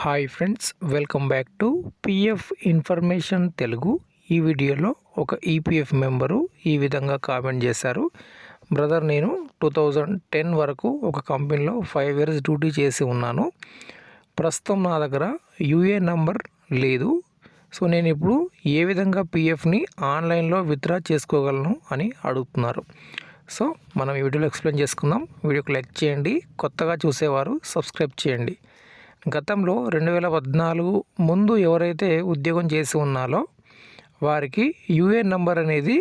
Hi friends, welcome back to PF information Telugu. ఈ వీడియోలో ఒక ఈపీఎఫ్ మెంబరు ఈ విధంగా కామెంట్ చేశారు. బ్రదర్, నేను 2010 వరకు ఒక కంపెనీలో 5 ఇయర్స్ డ్యూటీ చేసి ఉన్నాను. ప్రస్తుతం నా దగ్గర యూఏ నంబర్ లేదు. సో నేను ఇప్పుడు ఏ విధంగా పిఎఫ్ని ఆన్లైన్లో విత్డ్రా చేసుకోగలను అని అడుగుతున్నారు. సో మనం ఈ వీడియోలో ఎక్స్ప్లెయిన్ చేసుకుందాం. వీడియోకి లైక్ చేయండి, కొత్తగా చూసేవారు సబ్స్క్రైబ్ చేయండి. గతంలో 2014 ముందు ఎవరైతే ఉద్యోగం చేసి ఉన్నారో వారికి యూఏఎన్ నంబర్ అనేది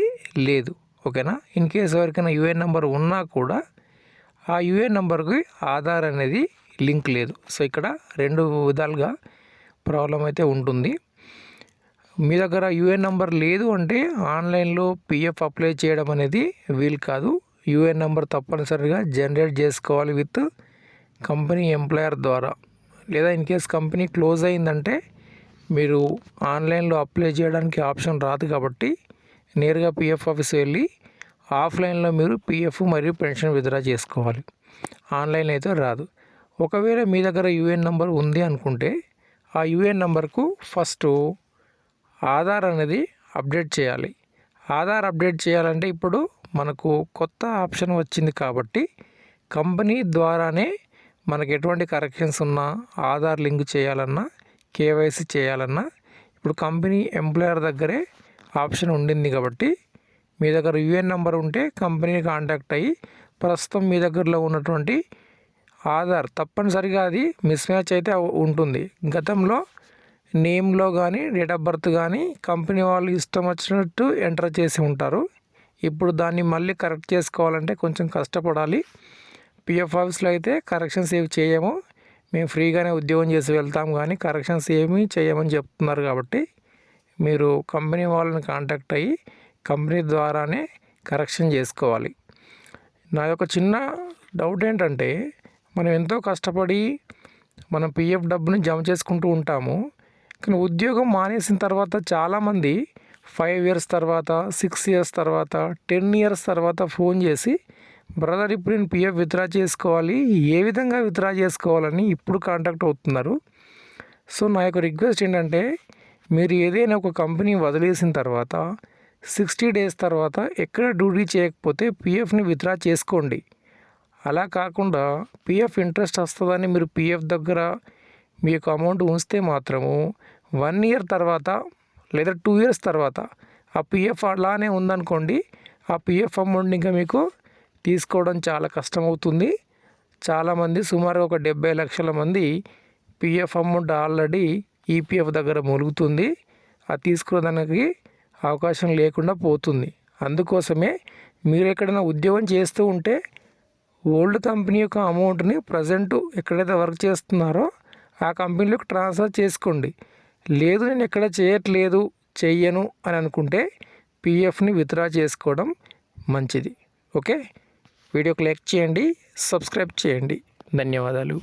లేదు. ఓకేనా? ఇన్ కేస్ ఎవరికైనా యూఏఎన్ నంబర్ ఉన్నా కూడా ఆ యూఏఎన్ నంబర్కి ఆధార్ అనేది లింక్ లేదు. సో ఇక్కడ రెండు విధాలుగా ప్రాబ్లం అయితే ఉంటుంది. మీ దగ్గర యూఏఎన్ నంబర్ లేదు అంటే ఆన్లైన్లో పిఎఫ్ అప్లై చేయడం అనేది వీలు కాదు. యూఏఎన్ నంబర్ తప్పనిసరిగా జనరేట్ చేసుకోవాలి విత్ కంపెనీ ఎంప్లాయర్ ద్వారా. లేదా ఇన్ కేస్ కంపెనీ క్లోజ్ అయిందంటే మీరు ఆన్లైన్లో అప్లై చేయడానికి ఆప్షన్ రాదు. కాబట్టి నేరుగా పిఎఫ్ ఆఫీస్ వెళ్ళి ఆఫ్లైన్లో మీరు పిఎఫ్ మరియు పెన్షన్ విత్డ్రా చేసుకోవాలి. ఆన్లైన్ అయితే రాదు. ఒకవేళ మీ దగ్గర యూఏఎన్ నెంబర్ ఉంది అనుకుంటే ఆ యూఏఎన్ నెంబర్కు ఫస్ట్ ఆధార్ అనేది అప్డేట్ చేయాలి. ఆధార్ అప్డేట్ చేయాలంటే ఇప్పుడు మనకు కొత్త ఆప్షన్ వచ్చింది కాబట్టి కంపెనీ ద్వారానే మనకు ఎటువంటి కరెక్షన్స్ ఉన్నా ఆధార్ లింక్ చేయాలన్నా కేవైసీ చేయాలన్నా ఇప్పుడు కంపెనీ ఎంప్లాయర్ దగ్గరే ఆప్షన్ ఉండింది. కాబట్టి మీ దగ్గర యూఏఎన్ నెంబర్ ఉంటే కంపెనీని కాంటాక్ట్ అయ్యి ప్రస్తుతం మీ దగ్గరలో ఉన్నటువంటి ఆధార్ తప్పనిసరిగా అది మిస్ మ్యాచ్ అయితే ఉంటుంది. గతంలో నేమ్లో కానీ డేట్ ఆఫ్ బర్త్ కానీ కంపెనీ వాళ్ళు ఇష్టం వచ్చినట్టు ఎంటర్ చేసి ఉంటారు. ఇప్పుడు దాన్ని మళ్ళీ కరెక్ట్ చేసుకోవాలంటే కొంచెం కష్టపడాలి. పిఎఫ్ ఆఫీస్లో అయితే కరెక్షన్స్ ఏమి చేయము, మేము ఫ్రీగానే ఉద్యోగం చేసి వెళ్తాం కానీ కరెక్షన్స్ ఏమీ చేయమని చెప్తున్నారు. కాబట్టి మీరు కంపెనీ వాళ్ళని కాంటాక్ట్ అయ్యి కంపెనీ ద్వారానే కరెక్షన్ చేసుకోవాలి. నా యొక్క చిన్న డౌట్ ఏంటంటే మనం ఎంతో కష్టపడి మనం పిఎఫ్ డబ్బుని జమ చేసుకుంటూ ఉంటాము. కానీ ఉద్యోగం మానేసిన తర్వాత చాలామంది 5 ఇయర్స్ తర్వాత, 6 ఇయర్స్ తర్వాత, 10 ఇయర్స్ తర్వాత ఫోన్ చేసి బ్రదర్ ఇప్పుడు నేను పిఎఫ్ విత్డ్రా చేసుకోవాలి, ఏ విధంగా విత్డ్రా చేసుకోవాలని ఇప్పుడు కాంటాక్ట్ అవుతున్నారు. సో నా యొక్క రిక్వెస్ట్ ఏంటంటే మీరు ఏదైనా ఒక కంపెనీ వదిలేసిన తర్వాత 60 డేస్ తర్వాత ఎక్కడ డ్యూటీ చేయకపోతే పిఎఫ్ని విత్డ్రా చేసుకోండి. అలా కాకుండా పిఎఫ్ ఇంట్రెస్ట్ వస్తుందని మీరు పిఎఫ్ దగ్గర మీ యొక్క అమౌంట్ ఉంచితే మాత్రము 1 ఇయర్ తర్వాత లేదా 2 ఇయర్స్ తర్వాత ఆ పిఎఫ్ అలానే ఉందనుకోండి, ఆ పిఎఫ్ అమౌంట్ ఇంకా మీకు తీసుకోవడం చాలా కష్టమవుతుంది. చాలామంది సుమారు ఒక 70 లక్షల మంది పిఎఫ్ అమౌంట్ ఆల్రెడీ ఈపీఎఫ్ దగ్గర మూలుగుతుంది. అది తీసుకోవడానికి అవకాశం లేకుండా పోతుంది. అందుకోసమే మీరు ఎక్కడైనా ఉద్యోగం చేస్తూ ఉంటే ఓల్డ్ కంపెనీ యొక్క అమౌంట్ని ప్రజెంట్ ఎక్కడైతే వర్క్ చేస్తున్నారో ఆ కంపెనీలోకి ట్రాన్స్ఫర్ చేసుకోండి. లేదు నేను ఎక్కడ చెయ్యను అని అనుకుంటే పిఎఫ్ని విత్డ్రా చేసుకోవడం మంచిది. ఓకే, వీడియోకి లైక్ చేయండి, సబ్స్క్రైబ్ చేయండి. ధన్యవాదాలు.